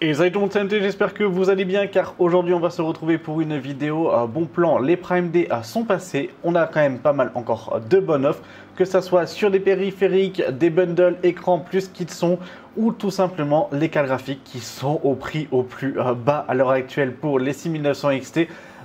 Et salut tout le monde, c'est MT, j'espère que vous allez bien car aujourd'hui on va se retrouver pour une vidéo bon plan. Les Prime Day sont passés, on a quand même pas mal encore de bonnes offres, que ça soit sur des périphériques, des bundles, écran plus kit son ou tout simplement les cartes graphiques qui sont au prix au plus bas à l'heure actuelle pour les 6900 XT.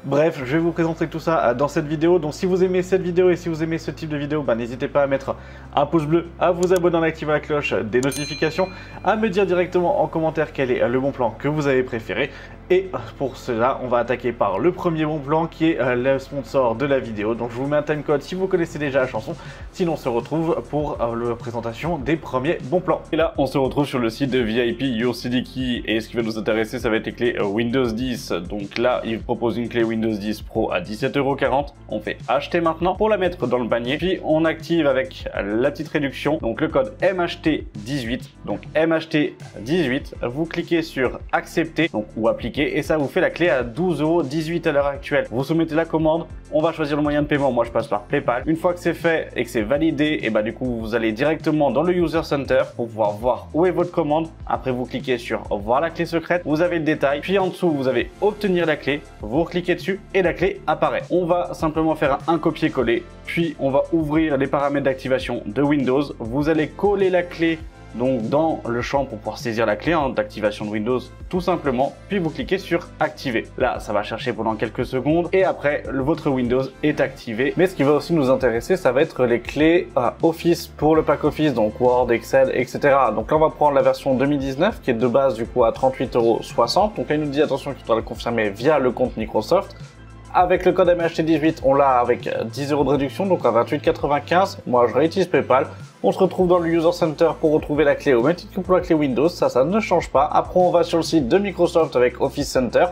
Bref, je vais vous présenter tout ça dans cette vidéo. Donc si vous aimez cette vidéo et si vous aimez ce type de vidéo, n'hésitez pas à mettre un pouce bleu, à vous abonner, à activer la cloche des notifications, à me dire directement en commentaire quel est le bon plan que vous avez préféré. Et pour cela, on va attaquer par le premier bon plan qui est le sponsor de la vidéo. Donc je vous mets un timecode si vous connaissez déjà la chanson. Sinon on se retrouve pour la présentation des premiers bons plans. Et là, on se retrouve sur le site de VIP Your CD Key. Et ce qui va nous intéresser, ça va être les clés Windows 10. Donc là, il propose une clé Windows 10 Pro à 17,40 €. On fait acheter maintenant pour la mettre dans le panier. Puis on active avec la petite réduction. Donc le code MHT18. Donc MHT18. Vous cliquez sur accepter donc, ou appliquer. Et ça vous fait la clé à 12,18 € à l'heure actuelle. Vous soumettez la commande, on va choisir le moyen de paiement. Moi je passe par PayPal. Une fois que c'est fait et que c'est validé, et du coup vous allez directement dans le User Center pour pouvoir voir où est votre commande. Après vous cliquez sur voir la clé secrète, vous avez le détail. Puis en dessous vous avez obtenir la clé, vous cliquez dessus et la clé apparaît. On va simplement faire un copier-coller, puis on va ouvrir les paramètres d'activation de Windows. Vous allez coller la clé donc dans le champ pour pouvoir saisir la clé d'activation de Windows tout simplement, puis vous cliquez sur activer. Là ça va chercher pendant quelques secondes et après votre Windows est activé. Mais ce qui va aussi nous intéresser, ça va être les clés Office pour le pack Office, donc Word, Excel, etc. Donc là on va prendre la version 2019 qui est de base du coup à 38,60 €. Donc là il nous dit attention qu'il faudra le confirmer via le compte Microsoft. Avec le code MHT18, on l'a avec 10 € de réduction, donc à 28,95 €. Moi, je réutilise PayPal. On se retrouve dans le User Center pour retrouver la clé au même titre que pour la clé Windows. Ça ne change pas. Après, on va sur le site de Microsoft avec Office Center.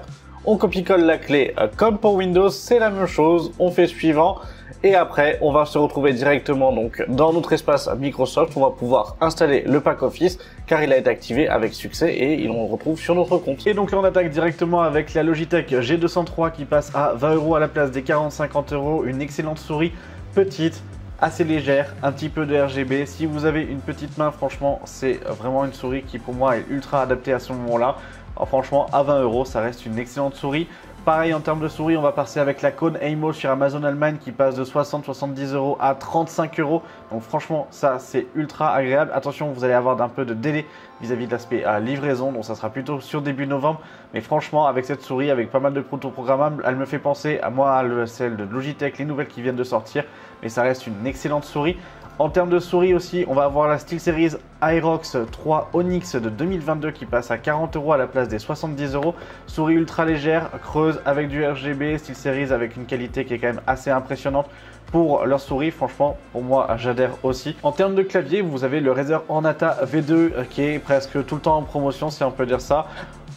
On copie-colle la clé comme pour Windows, c'est la même chose. On fait suivant. Et après, on va se retrouver directement donc dans notre espace Microsoft. On va pouvoir installer le pack Office car il a été activé avec succès et on le retrouve sur notre compte. Et donc là, on attaque directement avec la Logitech G203 qui passe à 20 € à la place des 40-50 €. Une excellente souris, petite, assez légère, un petit peu de RGB. Si vous avez une petite main, franchement, c'est vraiment une souris qui pour moi est ultra adaptée à ce moment-là. Alors, franchement, à 20 €, ça reste une excellente souris. Pareil en termes de souris, on va passer avec la Kone Aimo sur Amazon Allemagne qui passe de 60-70 € à 35 €. Donc franchement, ça c'est ultra agréable. Attention, vous allez avoir un peu de délai vis-à-vis de l'aspect livraison, donc ça sera plutôt sur début novembre. Mais franchement, avec cette souris, avec pas mal de proto-programmables, elle me fait penser à moi, celle de Logitech, les nouvelles qui viennent de sortir. Mais ça reste une excellente souris. En termes de souris aussi, on va avoir la SteelSeries Aerox 3 Onyx de 2022 qui passe à 40 € à la place des 70 €. Souris ultra légère, creuse avec du RGB, SteelSeries avec une qualité qui est quand même assez impressionnante pour leur souris. Franchement, pour moi, j'adhère aussi. En termes de clavier, vous avez le Razer Ornata V2 qui est presque tout le temps en promotion, si on peut dire ça.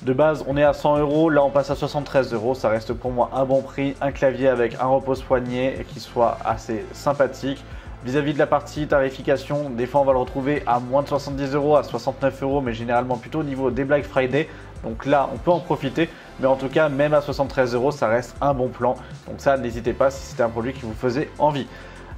De base, on est à 100 €, là on passe à 73 €. Ça reste pour moi un bon prix, un clavier avec un repose-poignet qui soit assez sympathique. Vis-à-vis de la partie tarification, des fois on va le retrouver à moins de 70 €, à 69 €, mais généralement plutôt au niveau des Black Friday. Donc là, on peut en profiter, mais en tout cas, même à 73 €, ça reste un bon plan. Donc ça, n'hésitez pas si c'était un produit qui vous faisait envie.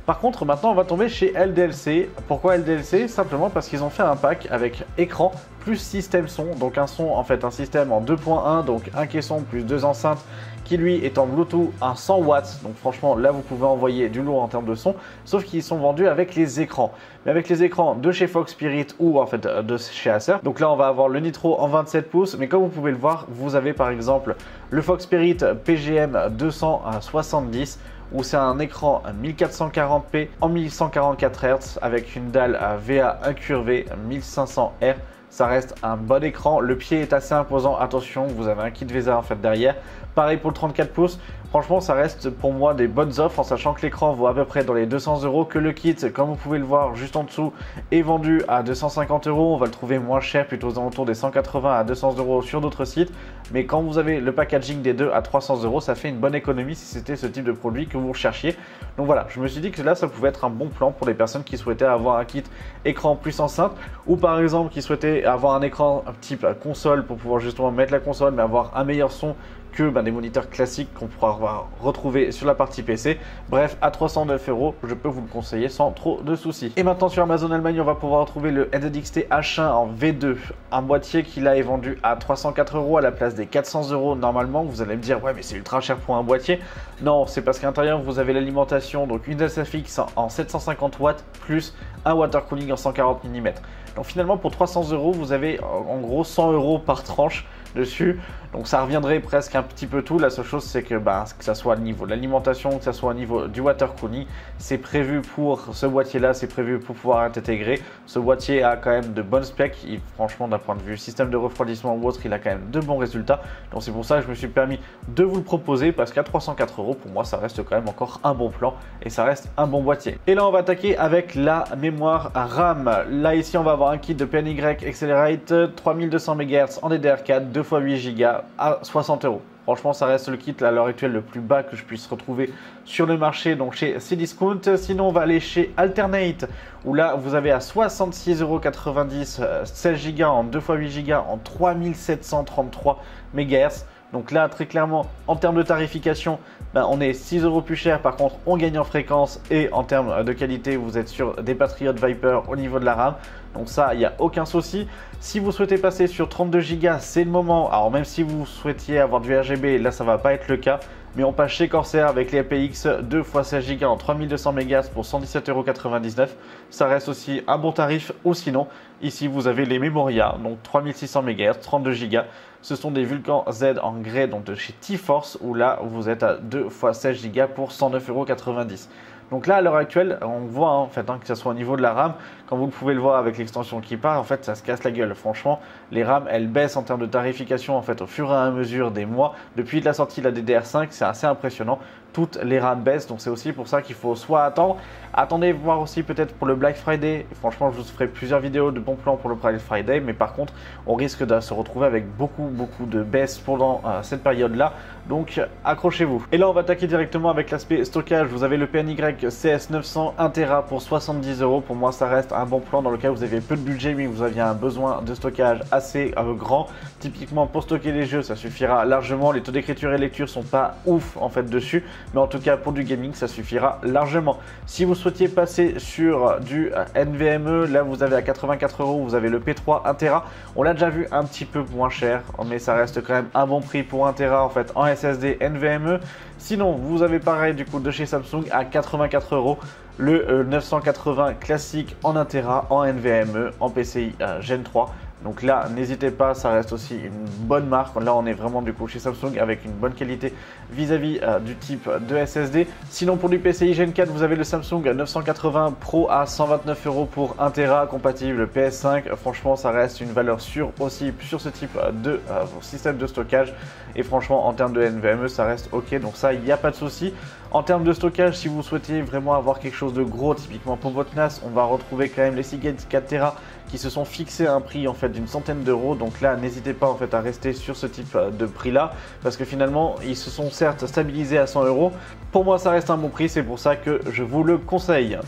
Par contre, maintenant, on va tomber chez LDLC. Pourquoi LDLC? Simplement parce qu'ils ont fait un pack avec écran plus système son. Donc un son, en fait, un système en 2.1, donc un caisson plus deux enceintes qui lui est en Bluetooth à 100 watts. Donc franchement, là, vous pouvez envoyer du lourd en termes de son, sauf qu'ils sont vendus avec les écrans. Mais avec les écrans de chez Fox Spirit ou en fait de chez Acer. Donc là, on va avoir le Nitro en 27 pouces. Mais comme vous pouvez le voir, vous avez par exemple le Fox Spirit PGM 270 où c'est un écran 1440p en 1144 Hz avec une dalle VA incurvée 1500 R. Ça reste un bon écran, le pied est assez imposant, attention, vous avez un kit VESA en fait derrière. Pareil pour le 34 pouces, franchement ça reste pour moi des bonnes offres en sachant que l'écran vaut à peu près dans les 200 €, que le kit, comme vous pouvez le voir juste en dessous, est vendu à 250 €. On va le trouver moins cher, plutôt aux alentours des 180 à 200 € sur d'autres sites. Mais quand vous avez le packaging des deux à 300 €, ça fait une bonne économie si c'était ce type de produit que vous recherchiez. Donc voilà, je me suis dit que là ça pouvait être un bon plan pour les personnes qui souhaitaient avoir un kit écran plus enceinte ou par exemple qui souhaitaient voulez avoir un écran type console pour pouvoir justement mettre la console mais avoir un meilleur son que des moniteurs classiques qu'on pourra retrouver sur la partie PC. Bref, à 309 €, je peux vous le conseiller sans trop de soucis. Et maintenant sur Amazon Allemagne, on va pouvoir retrouver le NZXT H1 en V2, un boîtier qui là est vendu à 304 € à la place des 400 € normalement. Vous allez me dire, ouais mais c'est ultra cher pour un boîtier. Non, c'est parce qu'à l'intérieur vous avez l'alimentation, donc une SFX en 750 watts plus un water cooling en 140 mm. Donc finalement pour 300 €, vous avez en gros 100 € par tranche dessus, donc ça reviendrait presque un petit peu tout. La seule chose c'est que ça soit au niveau de l'alimentation, que ça soit au niveau du water cooling, c'est prévu pour ce boîtier là, c'est prévu pour pouvoir être intégré. Ce boîtier a quand même de bonnes specs, franchement d'un point de vue système de refroidissement ou autre, il a quand même de bons résultats, donc c'est pour ça que je me suis permis de vous le proposer, parce qu'à 304 € pour moi ça reste quand même encore un bon plan et ça reste un bon boîtier. Et là on va attaquer avec la mémoire RAM. Là ici on va avoir un kit de PNY Accelerate 3200 MHz en DDR4 2 x 8 Go à 60 €. Franchement, ça reste le kit à l'heure actuelle le plus bas que je puisse retrouver sur le marché, donc chez Cdiscount. Sinon, on va aller chez Alternate, où là, vous avez à 66,90 € 16 Go en 2 x 8 Go en 3733 MHz. Donc là, très clairement, en termes de tarification, on est 6 € plus cher. Par contre, on gagne en fréquence et en termes de qualité, vous êtes sur des Patriot Viper au niveau de la RAM. Donc ça, il n'y a aucun souci. Si vous souhaitez passer sur 32 Go, c'est le moment. Alors même si vous souhaitiez avoir du RGB, là, ça ne va pas être le cas. Mais on passe chez Corsair avec les APX 2 x 16 Go en 3200 MHz pour 117,99 €. Ça reste aussi un bon tarif. Ou sinon, ici, vous avez les Memoria, donc 3600 MHz, 32 Go. Ce sont des Vulcan Z en grès, donc de chez T-Force, où là, vous êtes à 2 x 16 Go pour 109,90 €. Donc là, à l'heure actuelle, on voit en fait que ce soit au niveau de la RAM, quand vous pouvez le voir avec l'extension qui part, en fait, ça se casse la gueule. Franchement, les RAM, elles baissent en termes de tarification en fait au fur et à mesure des mois. Depuis la sortie de la DDR5, c'est assez impressionnant. Toutes les RAM baissent, donc c'est aussi pour ça qu'il faut soit attendre. Attendez voir aussi peut-être pour le Black Friday. Franchement, je vous ferai plusieurs vidéos de bons plans pour le Black Friday, mais par contre, on risque de se retrouver avec beaucoup de baisses pendant cette période-là. Donc, accrochez-vous. Et là, on va attaquer directement avec l'aspect stockage. Vous avez le PNY CS900 1 Tera pour 70 €. Pour moi, ça reste un bon plan dans le cas où vous avez peu de budget, mais vous aviez un besoin de stockage assez grand. Typiquement, pour stocker les jeux, ça suffira largement. Les taux d'écriture et lecture sont pas ouf en fait dessus, mais en tout cas pour du gaming, ça suffira largement. Si vous souhaitiez passer sur du NVMe, là vous avez à 84 €, vous avez le P3 1 Tera. On l'a déjà vu un petit peu moins cher, mais ça reste quand même un bon prix pour 1 Tera en fait en SSD NVMe. Sinon, vous avez pareil du coup de chez Samsung à 84 € le 980 classique en 1 Tera en NVMe en PCI Gen 3. Donc là, n'hésitez pas, ça reste aussi une bonne marque. Là, on est vraiment du coup chez Samsung avec une bonne qualité vis-à-vis du type de SSD. Sinon, pour du PCI Gen 4, vous avez le Samsung 980 Pro à 129 € pour 1 Tera compatible PS5. Franchement, ça reste une valeur sûre aussi sur ce type de système de stockage. Et franchement, en termes de NVMe, ça reste ok. Donc ça, il n'y a pas de souci. En termes de stockage, si vous souhaitez vraiment avoir quelque chose de gros, typiquement pour votre NAS, on va retrouver quand même les Seagate 4 Tera qui se sont fixés à un prix en fait d'une centaine d'euros. Donc là, n'hésitez pas en fait à rester sur ce type de prix là, parce que finalement, ils se sont certes stabilisés à 100 €. Pour moi, ça reste un bon prix, c'est pour ça que je vous le conseille.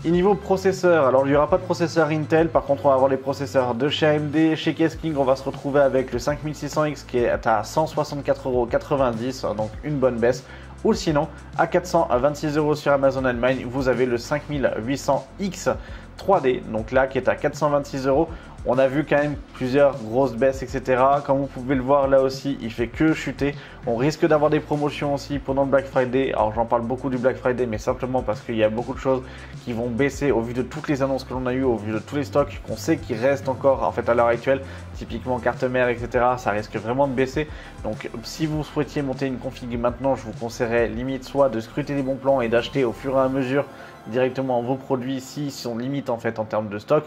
Et niveau processeur, alors il n'y aura pas de processeur Intel, par contre on va avoir les processeurs de chez AMD. Chez Kesking, on va se retrouver avec le 5600X qui est à 164,90 €, donc une bonne baisse. Ou sinon, à 426 € sur Amazon Allemagne, vous avez le 5800X 3D, donc là qui est à 426 €. On a vu quand même plusieurs grosses baisses, etc. Comme vous pouvez le voir là aussi, il fait que chuter. On risque d'avoir des promotions aussi pendant le Black Friday. Alors j'en parle beaucoup du Black Friday, mais simplement parce qu'il y a beaucoup de choses qui vont baisser au vu de toutes les annonces que l'on a eues, au vu de tous les stocks qu'on sait qui restent encore en fait à l'heure actuelle. Typiquement carte mère, etc. Ça risque vraiment de baisser. Donc si vous souhaitiez monter une config maintenant, je vous conseillerais limite soit de scruter les bons plans et d'acheter au fur et à mesure directement vos produits s'ils sont limite en fait en termes de stock.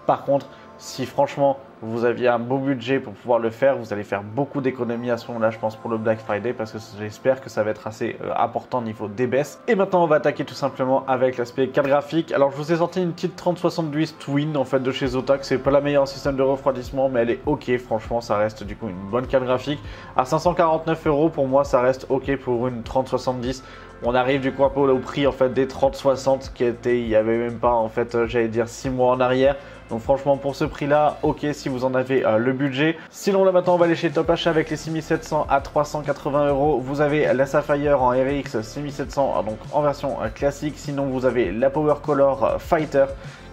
Par contre, si franchement vous aviez un beau budget pour pouvoir le faire, vous allez faire beaucoup d'économies à ce moment-là, je pense, pour le Black Friday, parce que j'espère que ça va être assez important au niveau des baisses. Et maintenant, on va attaquer tout simplement avec l'aspect carte graphique. Alors, je vous ai sorti une petite 3070 Twin en fait de chez Zotac. C'est pas la meilleure système de refroidissement, mais elle est ok. Franchement, ça reste du coup une bonne carte graphique. À 549 € pour moi, ça reste ok pour une 3070. On arrive du coup un peu au prix en fait des 3060 qui était, il y avait même pas en fait, j'allais dire 6 mois en arrière. Donc franchement pour ce prix là, ok si vous en avez le budget. Sinon là maintenant on va aller chez Top Achat avec les 6700 à 380 €. Vous avez la Sapphire en RX 6700 donc en version classique. Sinon vous avez la Power Color Fighter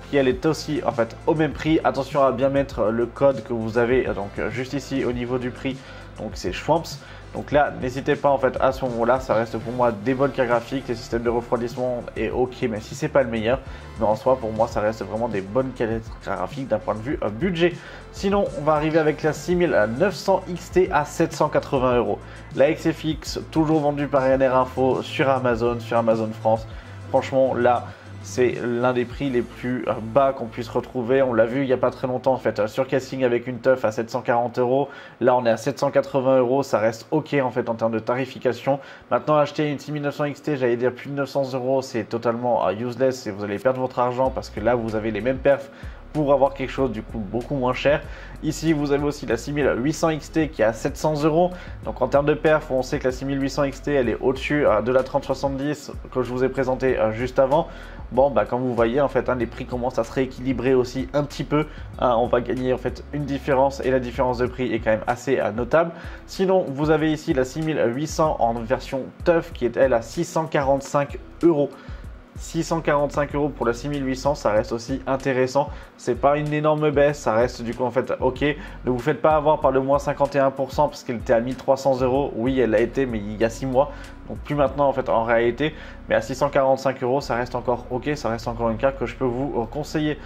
qui elle est aussi en fait au même prix. Attention à bien mettre le code que vous avez donc juste ici au niveau du prix. Donc c'est Schwamps. Donc là, n'hésitez pas en fait à ce moment-là, ça reste pour moi des bonnes cartes graphiques. Les systèmes de refroidissement est ok, même si c'est pas le meilleur. Mais en soi, pour moi, ça reste vraiment des bonnes cartes graphiques d'un point de vue budget. Sinon, on va arriver avec la 6900 XT à 780 €. La XFX, toujours vendue par RNR Info sur Amazon France. Franchement, là, c'est l'un des prix les plus bas qu'on puisse retrouver. On l'a vu il n'y a pas très longtemps en fait sur Casting avec une teuf à 740 €. Là on est à 780 €, ça reste ok en fait en termes de tarification. Maintenant acheter une 6900 XT, j'allais dire plus de 900 €, c'est totalement useless et vous allez perdre votre argent parce que là vous avez les mêmes perfs pour avoir quelque chose du coup beaucoup moins cher. Ici vous avez aussi la 6800 XT qui est à 700 €. Donc en termes de perf, on sait que la 6800 XT elle est au-dessus de la 3070 que je vous ai présenté juste avant. Bon bah comme vous voyez en fait les prix commencent à se rééquilibrer aussi un petit peu. On va gagner en fait une différence et la différence de prix est quand même assez notable. Sinon vous avez ici la 6800 en version TUF qui est elle à 645 €. 645 € pour la 6800, ça reste aussi intéressant. C'est pas une énorme baisse, ça reste du coup en fait ok. Ne vous faites pas avoir par le moins 51% parce qu'elle était à 1300 €. Oui, elle l'a été, mais il y a 6 mois. Donc plus maintenant en fait en réalité. Mais à 645 €, ça reste encore ok, ça reste encore une carte que je peux vous conseiller.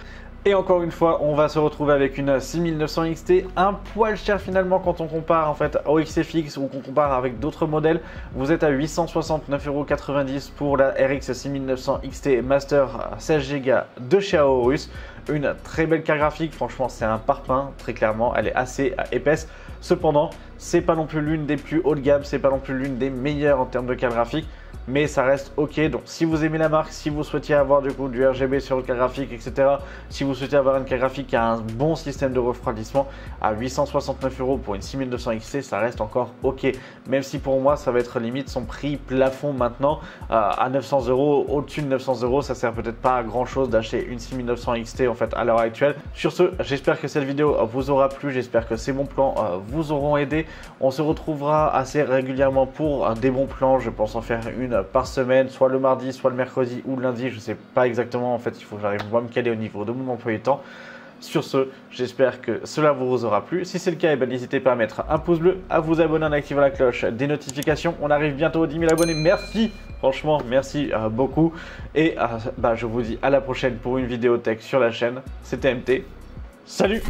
Et encore une fois, on va se retrouver avec une 6900 XT, un poil cher finalement quand on compare en fait au XFX ou qu'on compare avec d'autres modèles. Vous êtes à 869,90 € pour la RX 6900 XT Master 16 Go de chez Aorus. Une très belle carte graphique, franchement c'est un parpaing, très clairement, elle est assez épaisse. Cependant, c'est pas non plus l'une des plus haut de gamme, c'est pas non plus l'une des meilleures en termes de carte graphique. Mais ça reste ok, donc si vous aimez la marque, si vous souhaitiez avoir du coup du RGB sur le carte graphique, etc. Si vous souhaitez avoir une carte graphique qui a un bon système de refroidissement, à 869 € pour une 6900 XT, ça reste encore ok. Même si pour moi, ça va être limite son prix plafond maintenant à 900 €. Au-dessus de 900 €, ça sert peut-être pas à grand chose d'acheter une 6900 XT en fait à l'heure actuelle. Sur ce, j'espère que cette vidéo vous aura plu, j'espère que ces bons plans vous auront aidé. On se retrouvera assez régulièrement pour des bons plans, je pense en faire une par semaine, soit le mardi, soit le mercredi ou le lundi, je sais pas exactement en fait, il faut que j'arrive à me caler au niveau de mon emploi du temps. Sur ce, j'espère que cela vous aura plu. Si c'est le cas, n'hésitez pas à mettre un pouce bleu, à vous abonner en activant la cloche des notifications. On arrive bientôt aux 10 000 abonnés. Merci, franchement, merci beaucoup. Et je vous dis à la prochaine pour une vidéo tech sur la chaîne. C'était MT. Salut!